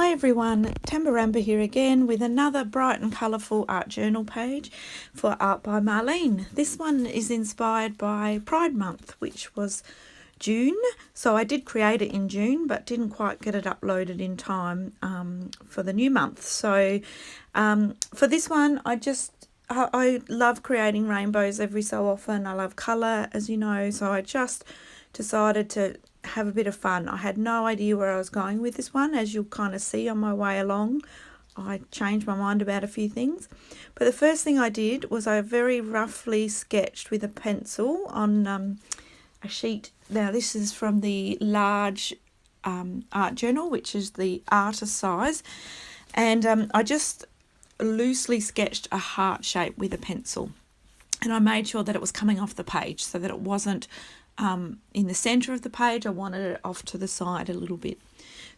Hi everyone, Tambarambaa here again with another bright and colourful art journal page for Art by Marlene. This one is inspired by Pride Month, which was June. So I did create it in June but didn't quite get it uploaded in time for the new month. So for this one I love creating rainbows every so often. I love colour, as you know, so I just decided to have a bit of fun. I had no idea where I was going with this one, as you'll kind of see on my way along. I changed my mind about a few things, but the first thing I did was I very roughly sketched with a pencil on a sheet. Now this is from the large art journal, which is the artist size, and I just loosely sketched a heart shape with a pencil, and I made sure that it was coming off the page so that it wasn't in the centre of the page. I wanted it off to the side a little bit.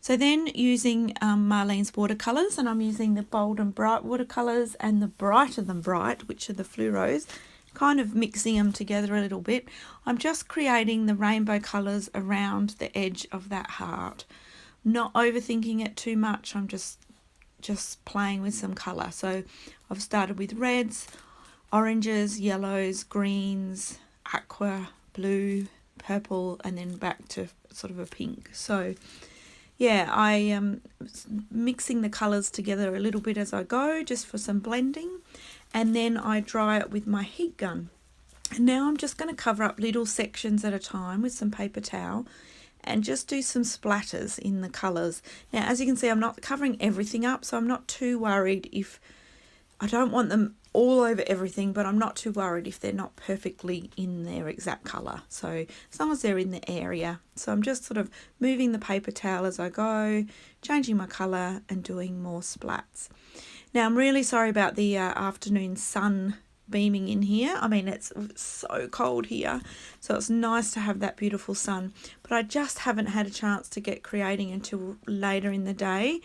So then using Marlene's watercolours, and I'm using the bold and bright watercolours and the brighter than bright, which are the fluoros, kind of mixing them together a little bit. I'm just creating the rainbow colours around the edge of that heart, not overthinking it too much. I'm just playing with some colour. So I've started with reds, oranges, yellows, greens, aqua, blue, purple, and then back to sort of a pink. So yeah, I am mixing the colours together a little bit as I go, just for some blending, and then I dry it with my heat gun. And now I'm just going to cover up little sections at a time with some paper towel and just do some splatters in the colours. Now as you can see, I'm not covering everything up, so I'm not too worried if I don't want them all over everything, but I'm not too worried if they're not perfectly in their exact colour. So as long as they're in the area. So I'm just sort of moving the paper towel as I go, changing my colour and doing more splats. Now I'm really sorry about the afternoon sun beaming in here. I mean, it's so cold here, so it's nice to have that beautiful sun, but I just haven't had a chance to get creating until later in the day,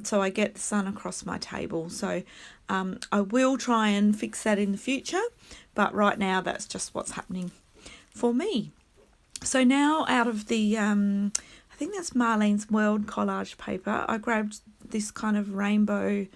so I get the sun across my table. So I will try and fix that in the future, but right now that's just what's happening for me. So now out of the I think that's Marlene's World collage paper, I grabbed this kind of rainbow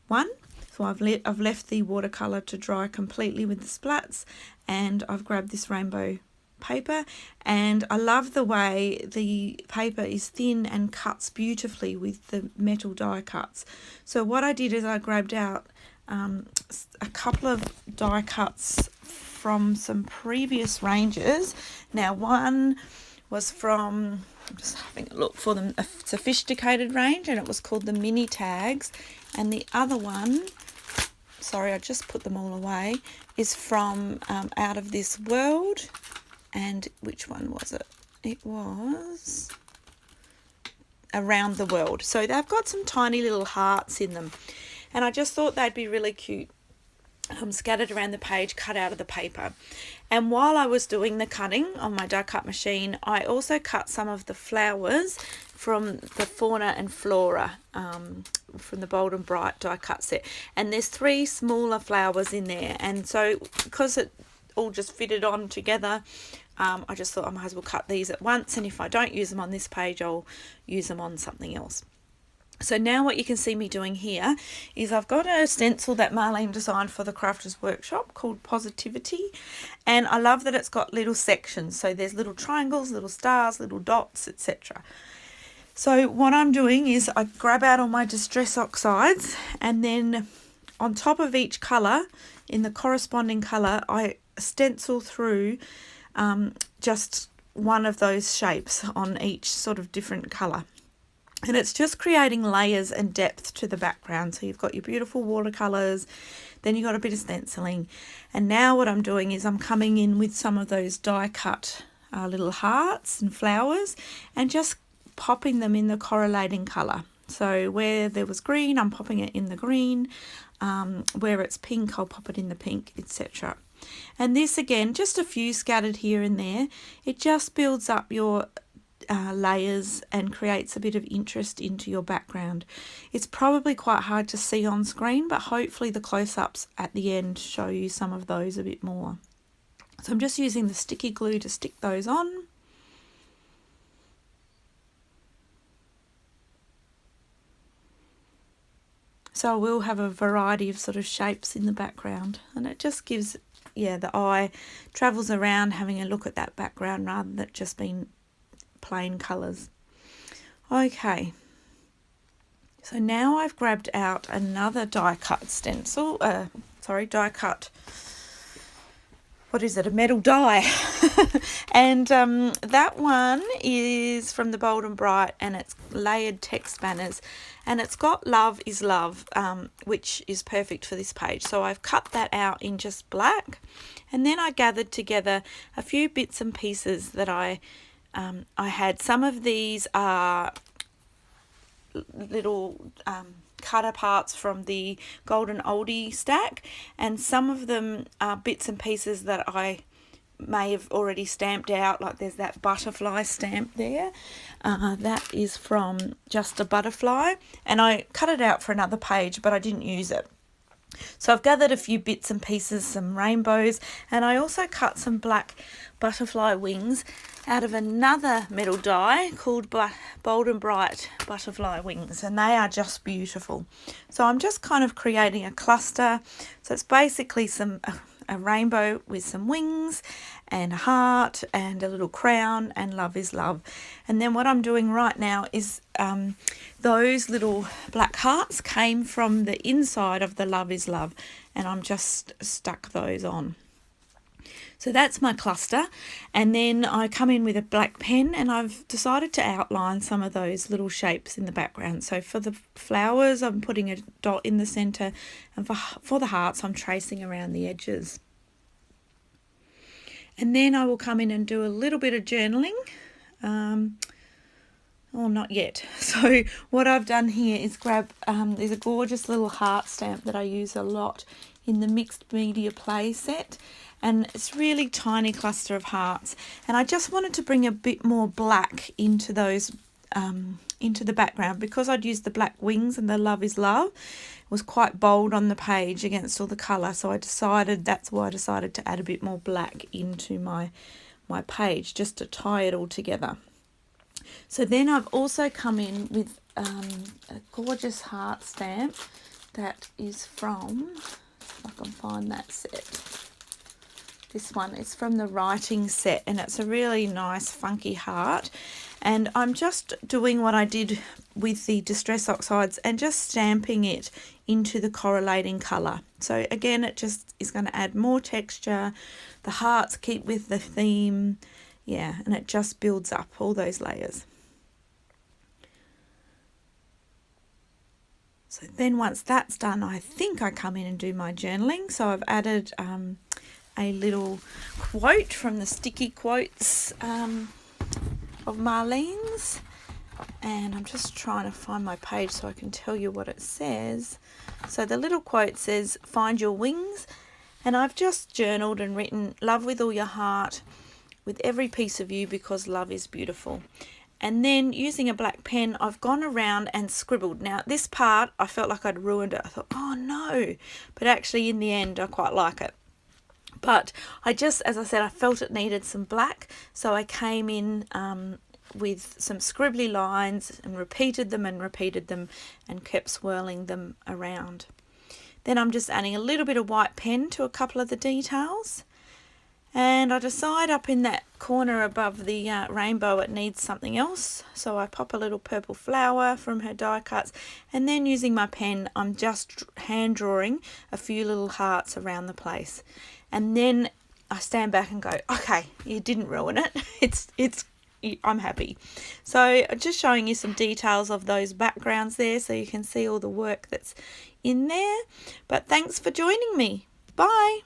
one. So I've left the watercolour to dry completely with the splats, and I've grabbed this rainbow paper, and I love the way the paper is thin and cuts beautifully with the metal die cuts. So what I did is I grabbed out a couple of die cuts from some previous ranges. Now one was from, I'm just having a look for them, a sophisticated range, and it was called the mini tags, and the other one, sorry, I just put them all away, is from Out of This World. And which one was it? It was Around the World. So they've got some tiny little hearts in them, and I just thought they'd be really cute, scattered around the page, cut out of the paper. And while I was doing the cutting on my die cut machine, I also cut some of the flowers from the Fauna and Flora from the bold and bright die cut set, and there's 3 smaller flowers in there, and so because it all just fitted on together, I just thought I might as well cut these at once, and if I don't use them on this page, I'll use them on something else. So now what you can see me doing here is I've got a stencil that Marlene designed for the Crafters Workshop called Positivity, and I love that it's got little sections. So there's little triangles, little stars, little dots, etc. So what I'm doing is I grab out all my Distress Oxides, and then on top of each colour, in the corresponding colour, I stencil through just one of those shapes on each sort of different colour. And it's just creating layers and depth to the background. So you've got your beautiful watercolours, then you've got a bit of stenciling. And now what I'm doing is I'm coming in with some of those die cut little hearts and flowers, and just popping them in the correlating colour. So where there was green, I'm popping it in the green. Where it's pink, I'll pop it in the pink, etc. And this again, just a few scattered here and there. It just builds up your layers and creates a bit of interest into your background. It's probably quite hard to see on screen, but hopefully the close-ups at the end show you some of those a bit more. So I'm just using the sticky glue to stick those on. so we'll have a variety of sort of shapes in the background, and it just gives, yeah, the eye travels around having a look at that background rather than just being plain colours. Okay, so now I've grabbed out another die cut stencil, die cut, what is it, a metal die. And that one is from the Bold and Bright, and it's layered text banners, and it's got Love is Love, which is perfect for this page. So I've cut that out in just black, and then I gathered together a few bits and pieces that I had. Some of these are little cutter parts from the Golden Oldie stack, and some of them are bits and pieces that I may have already stamped out. Like there's that butterfly stamp there, that is from Just a Butterfly, and I cut it out for another page but I didn't use it. So I've gathered a few bits and pieces, some rainbows, and I also cut some black butterfly wings out of another metal die called Bold and Bright Butterfly Wings, and they are just beautiful. So I'm just kind of creating a cluster. So it's basically a rainbow with some wings and a heart and a little crown and Love is Love. And then what I'm doing right now is those little black hearts came from the inside of the Love is Love, and I'm just stuck those on. So that's my cluster, and then I come in with a black pen and I've decided to outline some of those little shapes in the background. So for the flowers, I'm putting a dot in the centre, and for the hearts, I'm tracing around the edges. And then I will come in and do a little bit of journaling. Well, not yet. So what I've done here is grab, there's a gorgeous little heart stamp that I use a lot in the mixed media play set, and it's really tiny cluster of hearts, and I just wanted to bring a bit more black into those into the background because I'd used the black wings and the Love is Love. It was quite bold on the page against all the colour, so that's why I decided to add a bit more black into my page just to tie it all together. So then I've also come in with a gorgeous heart stamp that is from, if I can find that set. This one is from the writing set, and it's a really nice funky heart. And I'm just doing what I did with the Distress Oxides and just stamping it into the correlating colour. So again, it just is going to add more texture. The hearts keep with the theme, yeah, and it just builds up all those layers. So then once that's done, I think I come in and do my journaling. So I've added a little quote from the sticky quotes of Marlene's, and I'm just trying to find my page so I can tell you what it says. So the little quote says, "Find your wings," and I've just journaled and written, "Love with all your heart, with every piece of you, because love is beautiful." And then using a black pen, I've gone around and scribbled. Now this part, I felt like I'd ruined it. I thought, oh no, but actually in the end, I quite like it. But I just, as I said, I felt it needed some black, so I came in with some scribbly lines and repeated them and kept swirling them around. Then I'm just adding a little bit of white pen to a couple of the details. And I decide up in that corner above the rainbow it needs something else. So I pop a little purple flower from her die cuts, and then using my pen I'm just hand drawing a few little hearts around the place. And then I stand back and go, okay, you didn't ruin it. I'm happy. So just showing you some details of those backgrounds there so you can see all the work that's in there. But thanks for joining me. Bye.